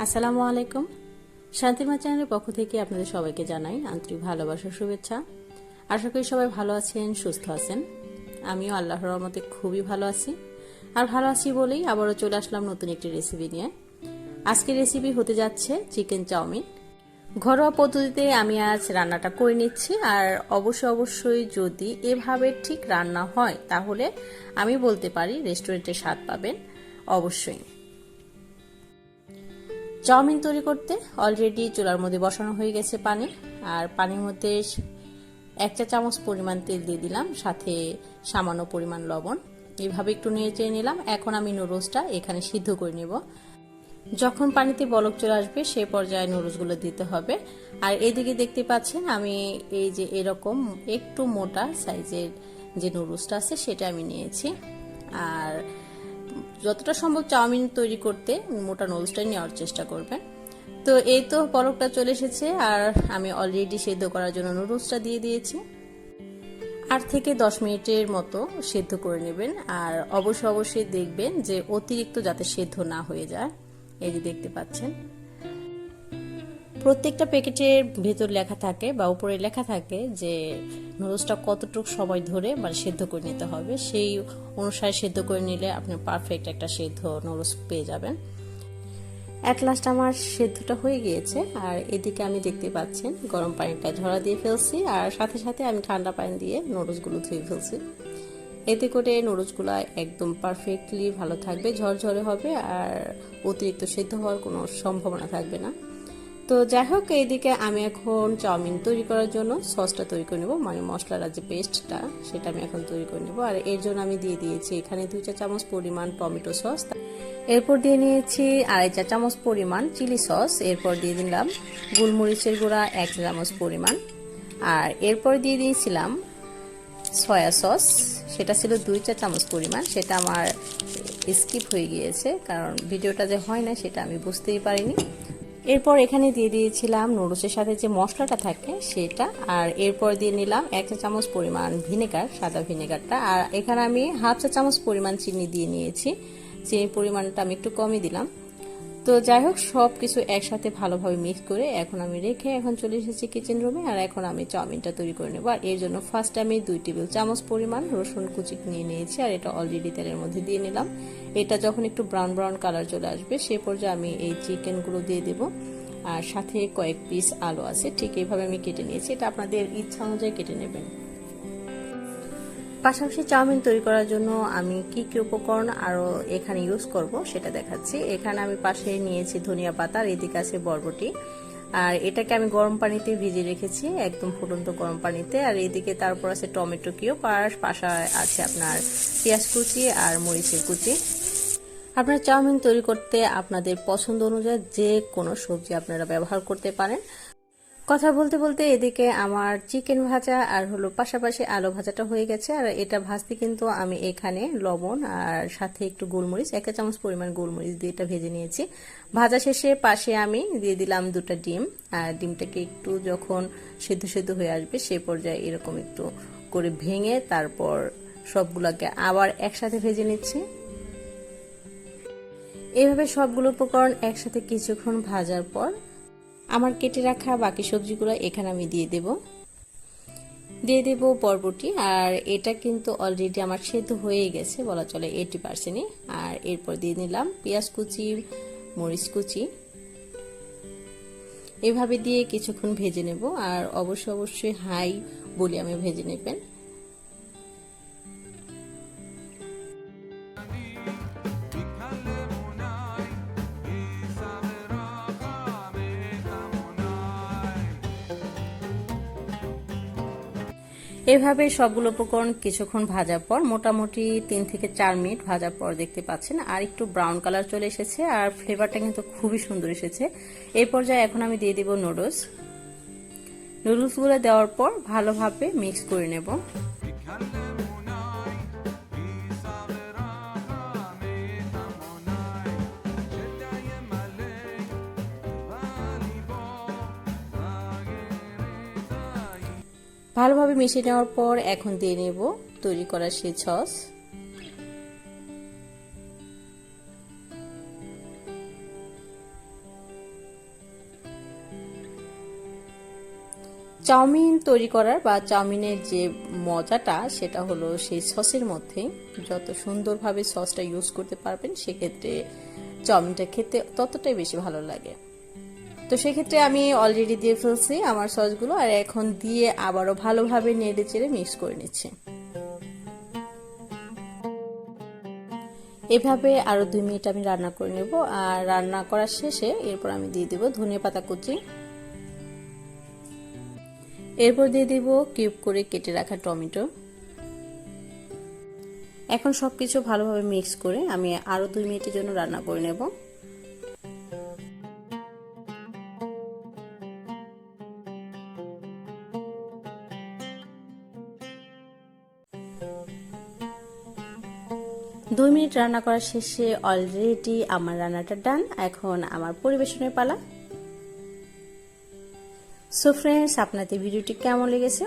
আসসালামু আলাইকুম। শান্তিমা চ্যানেলের পক্ষ থেকে আপনাদের সবাইকে জানাই আন্তরিক ভালোবাসার শুভেচ্ছা। আশা করি সবাই ভালো আছেন, সুস্থ আছেন। আমিও আল্লাহর রহমতে খুবই ভালো আছি। আর ভালো আছি বলেই আবারও চলে আসলাম নতুন একটি রেসিপি নিয়ে। আজকের রেসিপি হতে যাচ্ছে চিকেন চাউমিন। ঘরোয়া পদ্ধতিতে আমি আজ রান্নাটা করে নিচ্ছি। আর অবশ্যই যদি এভাবে ঠিক রান্না হয় তাহলে আমি বলতে পারি রেস্টুরেন্টের স্বাদ পাবেন অবশ্যই। চাউমিন তৈরি করতে অলরেডি চুলার মধ্যে বসানো হয়ে গেছে পানি। আর পানির মধ্যে 1 চা চামচ পরিমাণ তেল দিয়ে দিলাম, সাথে সামান্য পরিমাণ লবণ। এইভাবে একটু নেড়ে চেড়ে নিলাম। এখন আমি নুডলসটা এখানে সিদ্ধ করে নেব। যখন পানিতে বলক চলে আসবে সেই পর্যায়ে নুডলসগুলো দিতে হবে। আর এদিকে দেখতে পাচ্ছেন আমি এই যে এরকম একটু মোটা সাইজের যে নুডলসটা আছে সেটা আমি নিয়েছি। আর যতটা সম্ভব চাউমিন তৈরি করতে মোটা নুডলসটাই নেওয়ার চেষ্টা করবেন। তো এই তো বলকটা চলে এসেছে আর আমি অলরেডি সেদ্ধ করার জন্য নুডলসটা দিয়ে দিয়েছি। 8 থেকে 10 মিনিটের মতো সেদ্ধ করে নেবেন। আর অবশ্যই দেখবেন যে অতিরিক্ত যাতে সেদ্ধ না হয়ে যায়। এই যে দেখতে পাচ্ছেন প্রত্যেকটা প্যাকেটের ভেতর লেখা থাকে বা উপরে লেখা থাকে যে নুডলসটা কতটুকু সময় ধরে মানে সেদ্ধ করে নিতে হবে। সেই অনুসারে সেদ্ধ করে নিলে আপনি পারফেক্ট একটা সেদ্ধ নুডলস পেয়ে যাবেন। এট লাস্ট আমার সেদ্ধটা হয়ে গিয়েছে। আর এদিকে আমি দেখতে পাচ্ছেন গরম পানিটা ঝরা দিয়ে ফেলছি আর সাথে আমি ঠান্ডা পানি দিয়ে নুডলসগুলো ধুয়ে ফেলছি। এতে করে নুডলসগুলো একদম পারফেক্টলি ভালো থাকবে, ঝরঝরে হবে আর অতিরিক্ত সেদ্ধ হওয়ার কোনো সম্ভাবনা থাকবে না। তো যাই হোক, এইদিকে আমি এখন চাউমিন তৈরি করার জন্য সসটা তৈরি করে নেব, মানে মশলার যে পেস্টটা সেটা আমি এখন তৈরি করে নেব। আর এর জন্য আমি দিয়ে দিয়েছি এখানে 2 চা চামচ পরিমাণ টমেটো সস। এরপর দিয়ে নিয়েছি 2.5 চা চামচ পরিমাণ চিলি সস। এরপর দিয়ে দিলাম গোলমরিচের গুঁড়া 1 চা চামচ পরিমাণ। আর এরপর দিয়ে দিয়েছিলাম সয়া সস, সেটা ছিল 2 চা চামচ পরিমাণ। সেটা আমার স্কিপ হয়ে গিয়েছে কারণ ভিডিওটা যে হয় না সেটা আমি বুঝতেই পারিনি। এরপর এখানে দিয়ে দিয়েছিলাম নুডলসের সাথে যে মশলাটা থাকে সেটা। আর এরপর দিয়ে নিলাম 1 চা চামচ পরিমাণ ভিনেগার, সাদা ভিনেগারটা। আর এখানে আমি হাফ চা চামচ পরিমাণ চিনি দিয়ে নিয়েছি। চিনির পরিমাণটা আমি একটু কমই দিলাম। তো যাই হোক, সব কিছু একসাথে ভালোভাবে মিক্স করে এখন আমি রেখে এখন চলে এসেছি কিচেন রুমে। আর এখন আমি চাউমিনটা তৈরি করে নেব। আর এর জন্য ফার্স্ট আমি 2 টেবিল চামচ পরিমাণ রসুন কুচি নিয়ে নিয়েছি আর এটা অলরেডি তেলের মধ্যে দিয়ে নিলাম। এটা যখন একটু ব্রাউন কালার চলে আসবে সে পর্যায়ে আমি এই চিকেনগুলো দিয়ে দেব। আর সাথে কয়েক পিস আলু আছে, ঠিক এইভাবে আমি কেটে নিয়েছি। এটা আপনাদের ইচ্ছা অনুযায়ী কেটে নেবেন। পাশাপাশি চাউমিন তৈরি করার জন্য আমি কি উপকরণ আরও এখানে ইউজ করব সেটা দেখাচ্ছি। এখানে আমি পাশে নিয়েছি ধনিয়া পাতা, আর এদিকে আছে বরবটি। আর এটাকে আমি গরম পানিতে ভিজিয়ে রেখেছি, একদম ফুটন্ত গরম পানিতে। আর এদিকে তারপর আছে টমেটো কিউব, আর পাশে আছে আপনার পেঁয়াজ কুচি আর মরিচের কুচি। আপনার চাউমিন তৈরি করতে আপনাদের পছন্দ অনুযায়ী যে কোনো সবজি আপনারা ব্যবহার করতে পারেন। কথা বলতে বলতে এদিকে আমার চিকেন ভাজা আর হলো পাশাপাশি আলু ভাজাটা হয়ে গেছে। আর এটা ভাজতে কিন্তু আমি এখানে লবণ আর সাথে একটু গোলমরিচ, 1 চা চামচ পরিমাণ গোলমরিচ দিয়ে এটা ভেজে নিয়েছি। ভাজা শেষে পাশে আমি দিয়ে দিলাম 2টা ডিম। আর ডিমটাকে একটু যখন সেদ্ধ হয়ে আসবে সে পর্যায়ে এরকম একটু করে ভেঙে তারপর সবগুলোকে আবার একসাথে ভেজে নিচ্ছি। এইভাবে সবগুলো উপকরণ একসাথে কিছুক্ষণ ভাজার পর আমার কেটে রাখা বাকি সবজিগুলো এখানে আমি দিয়ে দেব বরবটি। আর এটা কিন্তু অলরেডি আমার সেদ্ধ হয়ে গেছে বলা চলে 80%। আর এরপর দিয়ে নিলাম পেঁয়াজ কুচি, মরিচ কুচি। এভাবে দিয়ে কিছুক্ষণ ভেজে নেব। আর অবশ্যই হাই ভলিউমে ভেজে নেবেন। এভাবে সবগুলো উপকরণ কিছুক্ষণ ভাজার পর মোটামুটি 3 থেকে 4 মিনিট ভাজার পর দেখতে পাচ্ছেন আর একটু ব্রাউন কালার চলে এসেছে আর ফ্লেভারটা কিন্তু খুবই সুন্দর এসেছে। এই পর্যায়ে এখন আমি দিয়ে দিব নুডলসগুলো দেওয়ার পর ভালোভাবে মিক্স করে নেব। ভালোভাবে মিশিয়ে নেওয়ার পর এখন দিয়ে নেব তৈরি করা সেই সস। চাউমিন তৈরি করার বা চাউমিনের যে মজাটা সেটা হলো সেই সসের মধ্যে। যত সুন্দরভাবে সসটা ইউজ করতে পারবেন সেক্ষেত্রে চাউমিনটা খেতে ততটাই বেশি ভালো লাগে। তো সেক্ষেত্রে আমি অলরেডি দিয়ে ফেলছি আমার সসগুলো, আর এখন দিয়ে আবারও ভালোভাবে নেড়ে চেড়ে মিক্স করে নিচ্ছি। এভাবে আরও 2 মিনিট আমি রান্না করে নেব। আর রান্না করার শেষে এরপর আমি দিয়ে দেব ধনিয়া পাতা কুচি, এরপর দিয়ে দেব কিউব করে কেটে রাখা টমেটো। এখন সবকিছু ভালোভাবে মিক্স করে আমি আরও 2 মিনিটের জন্য রান্না করে নেব। দুই মিনিট রান্না করার শেষে অলরেডি আমার রান্নাটা ডান। এখন আমার পরিবেশনের পালা। সো ফ্রেন্ডস, আপনাদের ভিডিওটি কেমন লেগেছে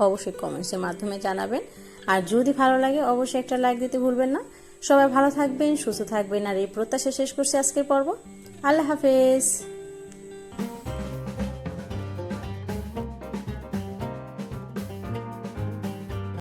অবশ্যই কমেন্টসের মাধ্যমে জানাবেন। আর যদি ভালো লাগে অবশ্যই একটা লাইক দিতে ভুলবেন না। সবাই ভালো থাকবেন, সুস্থ থাকবেন, আর এই প্রত্যাশা শেষ করছি আজকের পর্ব। আল্লাহ হাফেজ।